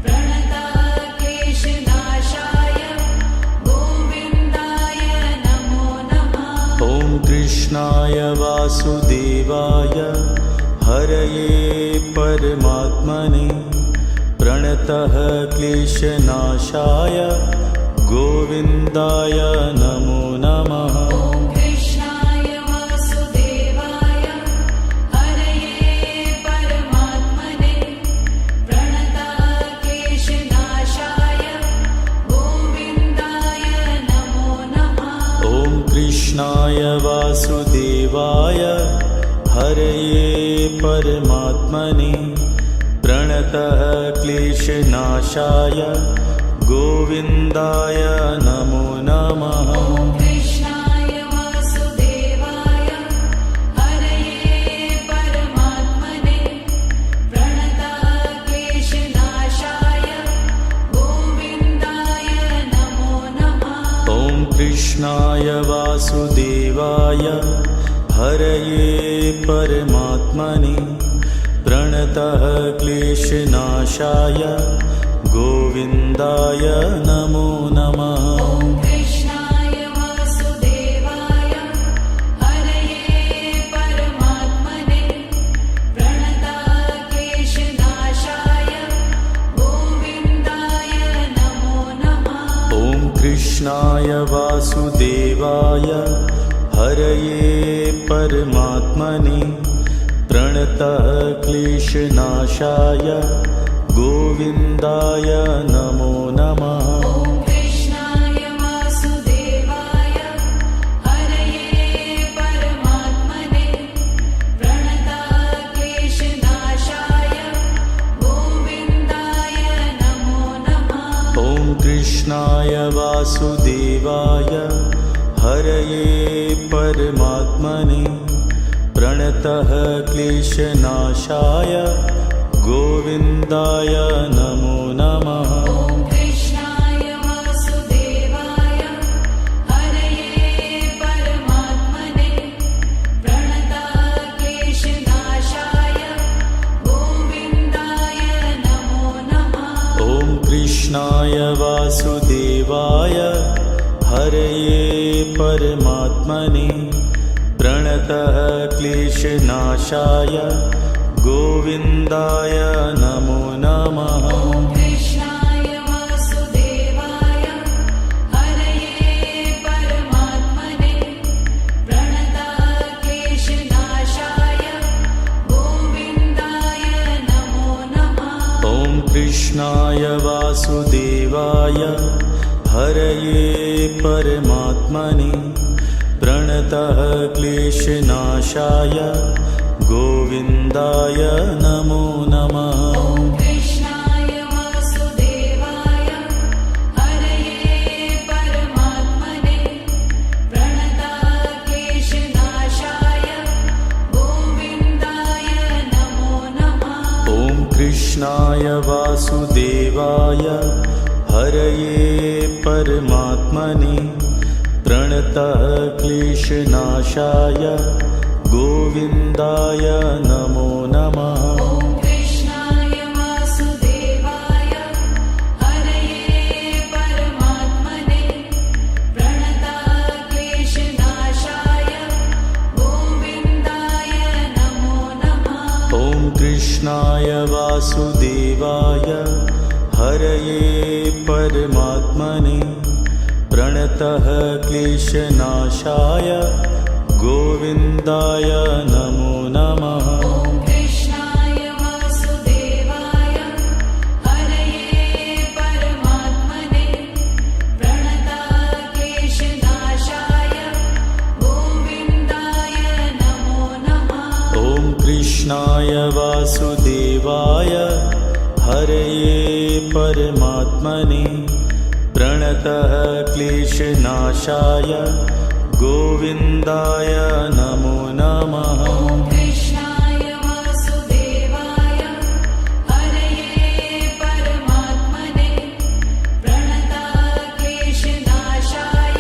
प्रणतः क्लेशनाशाय गोविन्दाय नमो नमः। ॐ कृष्णाय वासुदेवाय हरये परमात्मने प्रणतः क्लेशनाशाय गोविन्दाय नमो नमः। ॐ कृष्णाय वासुदेवाय हरये परमात्मने प्रणतः क्लेशनाशाय गोविन्दाय नमो नमः। ॐ कृष्णाय वासुदेवाय हरये परमात्मने प्रणतः क्लेशनाशाय गोविन्दाय नमो नमः। ॐ कृष्णाय वासुदेवाय हरये परमात्मने प्रणतः क्लेशनाशाय गोविन्दाय नमो नमः। ॐ कृष्णाय वासुदेवाय हरये परमात्मने प्रणतः क्लेशनाशाय गोविन्दाय नमो नमः। ॐ कृष्णाय वासुदेवाय हरये परमात्मने प्रणतः क्लेशनाशाय गोविन्दाय नमो नमः। ॐ कृष्णाय वासुदेवाय हरये परमात्मने प्रणतः क्लेशनाशाय गोविन्दाय नमो नमः। ॐ कृष्णाय वासुदेवाय हरये परमात्मने प्रणतः क्लेशनाशाय गोविन्दाय नमो नमः। ॐ कृष्णाय वासुदेवाय हरये परमात्मने प्रणतः क्लेशनाशाय गोविन्दाय नमो नमः। ॐ कृष्णाय वासुदेवाय हरये परमात्मने प्रणतः क्लेशनाशाय गोविन्दाय नमो नमः। ॐ कृष्णाय वासुदेवाय हरये परमात्मने प्रणतः क्लेशनाशाय गोविन्दाय नमो नमः। ॐ कृष्णाय वासुदेवाय हरये परमात्मने प्रणतः क्लेशनाशाय गोविन्दाय नमो नमः। ॐ कृष्णाय वासुदेवाय हरये परमात्मने प्रणताः क्लेशनाशाय गोविन्दाय नमो नमः। ॐ कृष्णाय वासुदेवाय हरये परमात्मने प्रणतः क्लेशनाशाय गोविन्दाय नमो नमः। ॐ कृष्णाय वासुदेवाय हरये परमात्मने प्रणताः क्लेशनाशाय गोविन्दाय नमो नमः। ॐ कृष्णाय वासुदेवाय हरये परमात्मने प्रणतः क्लेशनाशाय गोविन्दाय नमो नमः। ॐ कृष्णाय वासुदेवाय हरये परमात्मने प्रणताः क्लेशनाशाय गोविन्दाय नमो नमः। ॐ कृष्णाय वासुदेवाय हरये परमात्मने प्रणतः क्लेशनाशाय गोविन्दाय नमो नमः। ॐ कृष्णाय वासुदेवाय हरये परमात्मने प्रणताः क्लेशनाशाय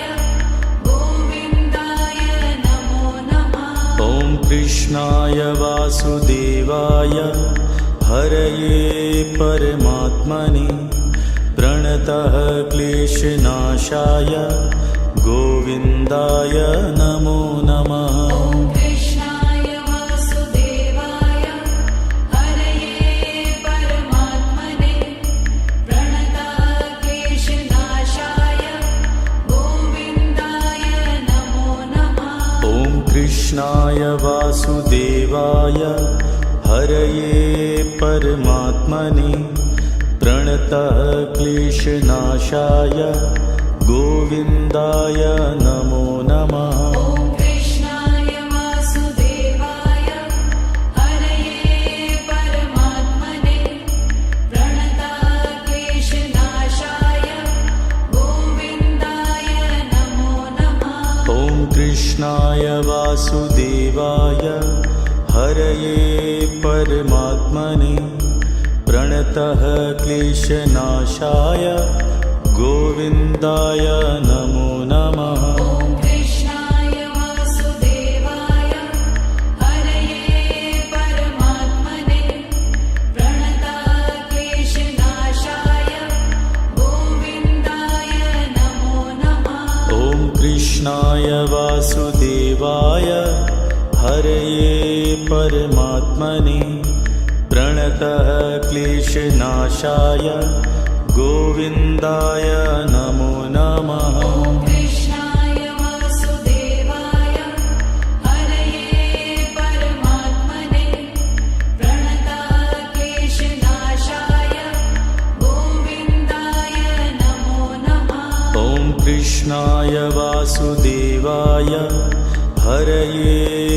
गोविन्दाय नमो नमः। ॐ कृष्णाय वासुदेवाय हरये परमात्मने प्रणतः क्लेशनाशाय गोविन्दाय नमो नमः। ॐ कृष्णाय वासुदेवाय हरये परमात्मने प्रणताः क्लेशनाशाय गोविन्दाय नमो नमः। ॐ कृष्णाय वासुदेवाय हरये परमात्मने प्रणतः क्लेशनाशाय गोविन्दाय नमो नमः। ॐ कृष्णाय वासुदेवाय हरये परमात्मने प्रणताः क्लेशनाशाय गोविन्दाय नमो नमः। ॐ कृष्णाय वासुदेवाय हरये परमात्मने प्रणतः क्लेशनाशाय गोविन्दाय नमो नमः। ॐ कृष्णाय वासुदेवाय हरये परमात्मने प्रणताः क्लेशनाशाय गोविन्दाय नमो नमः। ॐ कृष्णाय वासुदेवाय हरये परमात्मने प्रणतः क्लेशनाशाय गोविन्दाय नमो नमः। ॐ कृष्णाय वासुदेवाय हरये परमात्मने प्रणताः क्लेशनाशाय गोविन्दाय नमो नमः। ॐ कृष्णाय वासुदेवाय हरये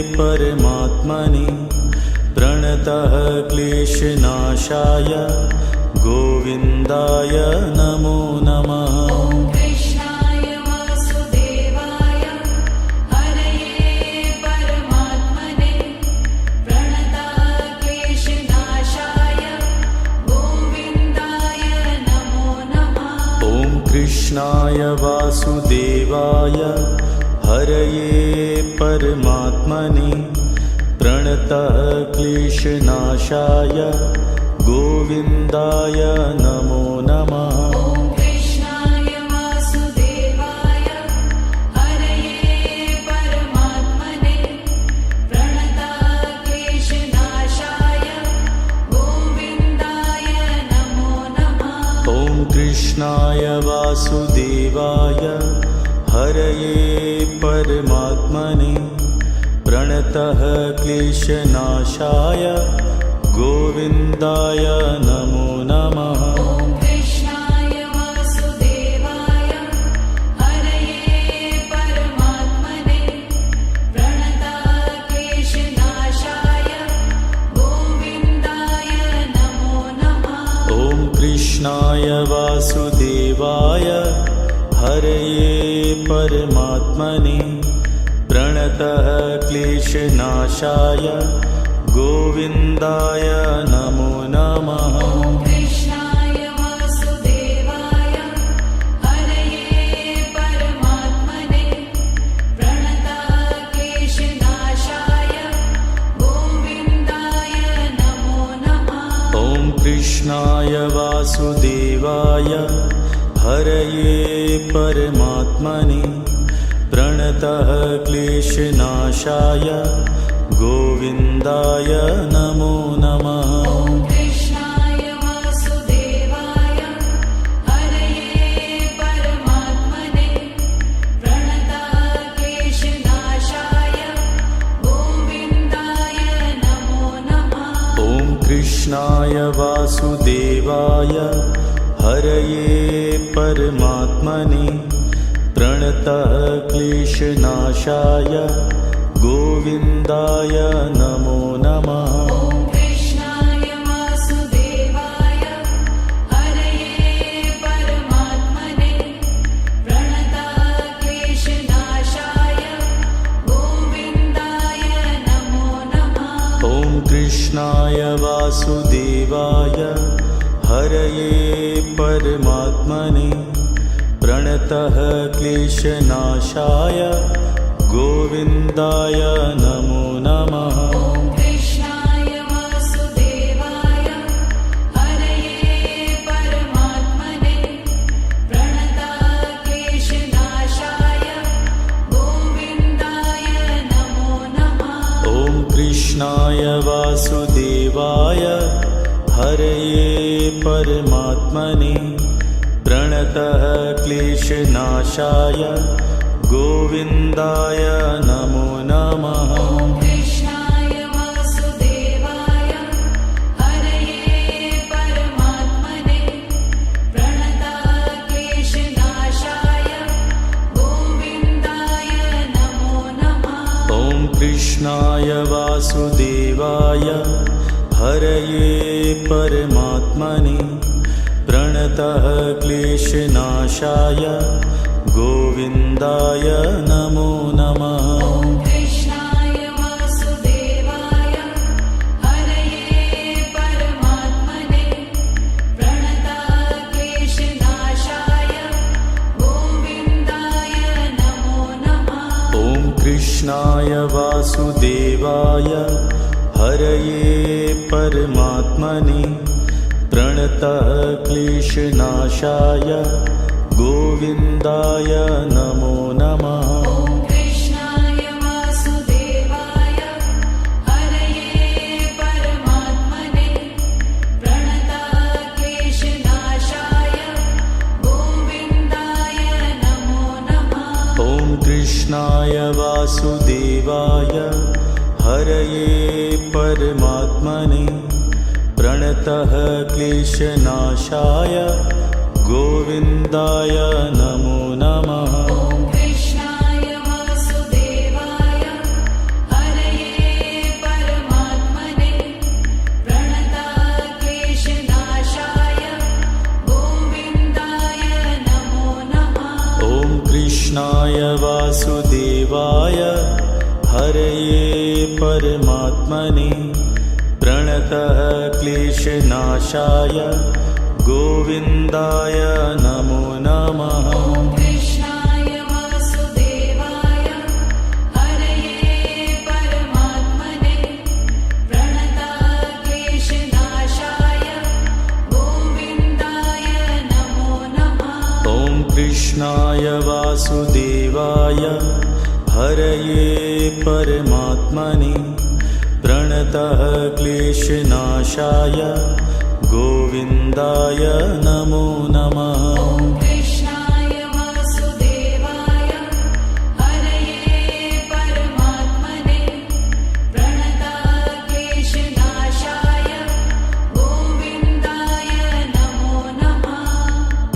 परमात्मने प्रणतः क्लेशनाशाय गोविन्दाय नमो नमः। ॐ कृष्णाय वासुदेवाय हरये परमात्मने प्रणताः क्लेशनाशाय गोविन्दाय नमो नमः। ॐ कृष्णाय वासुदेवाय हरये परमात्मने प्रणतः क्लेशनाशाय गोविन्दाय नमो नमः। ॐ कृष्णाय वासुदेवाय हरये परमात्मने प्रणताः क्लेशनाशाय गोविन्दाय नमो नमः। ॐ कृष्णाय वासुदेवाय हरये परमात्मने प्रणतः क्लेशनाशाय गोविन्दाय नमो नमः। ॐ कृष्णाय वासुदेवाय वासुदेवाय हरये परमात्मने प्रणतः क्लेशनाशाय गोविन्दाय नमो नमः। ॐ कृष्णाय वासुदेवाय हरये परमात्मने प्रणतः क्लेशनाशाय गोविन्दाय नमो नमः। ॐ कृष्णाय वासुदेवाय हरये परमात्मने प्रणतः क्लेशनाशाय गोविन्दाय नमो नमः। ॐ कृष्णाय वासुदेवाय हरये परमात्मने प्रणतः क्लेशनाशाय गोविन्दाय नमो नमः। ॐ कृष्णाय वासुदेवाय हरये परमात्मने प्रणतः क्लेशनाशाय गोविन्दाय नमो नमः। ॐ कृष्णाय वासुदेवाय हरये परमात्मने प्रणतः क्लेशनाशाय गोविन्दाय नमो नमः। ॐ कृष्णाय वासुदेवाय हरये परमात्मने प्रणतः क्लेशनाशाय गोविन्दाय नमो नमः। ॐ कृष्णाय वासुदेवाय हरये परमात्मने प्रणतः क्लेशनाशाय गोविन्दाय नमो नमः। ॐ कृष्णाय वासुदेवाय हरये परमात्मने प्रणतः क्लेशनाशाय गोविन्दाय नमो नमः। ॐ कृष्णाय वासुदेवाय हरये परमात्मने प्रणतः क्लेशनाशाय गोविन्दाय नमो नमः। ॐ कृष्णाय वासुदेवाय हरये परमात्मने प्रणतः क्लेशनाशाय गोविन्दाय नमो नमः। ॐ कृष्णाय वासुदेवाय हरये परमात्मने प्रणतः क्लेशनाशाय गोविन्दाय नमो नमः। ॐ कृष्णाय वासुदेवाय हरये परमात्मने प्रणतः क्लेशनाशाय गोविन्दाय नमो नमः। ॐ कृष्णाय वासुदेवाय हरये परमात्मने प्रणतः क्लेशनाशाय गोविन्दाय नमो नमः। ॐ कृष्णाय वासुदेवाय हरये परमात्मने प्रणतः क्लेशनाशाय गोविन्दाय नमो नमः। ॐ कृष्णाय वासुदेवाय हरये परमात्मने प्रणतः क्लेशनाशाय गोविन्दाय नमो नमः। ॐ कृष्णाय वासुदेवाय हरये परमात्मने प्रणतः क्लेशनाशाय गोविन्दाय नमो नमः। ॐ कृष्णाय वासुदेवाय हरये परमात्मने प्रणतः क्लेशनाशाय गोविन्दाय नमो नमः। ॐ कृष्णाय वासुदेवाय हरये परमात्मने प्रणतः क्लेशनाशाय गोविन्दाय नमो नमः। ॐ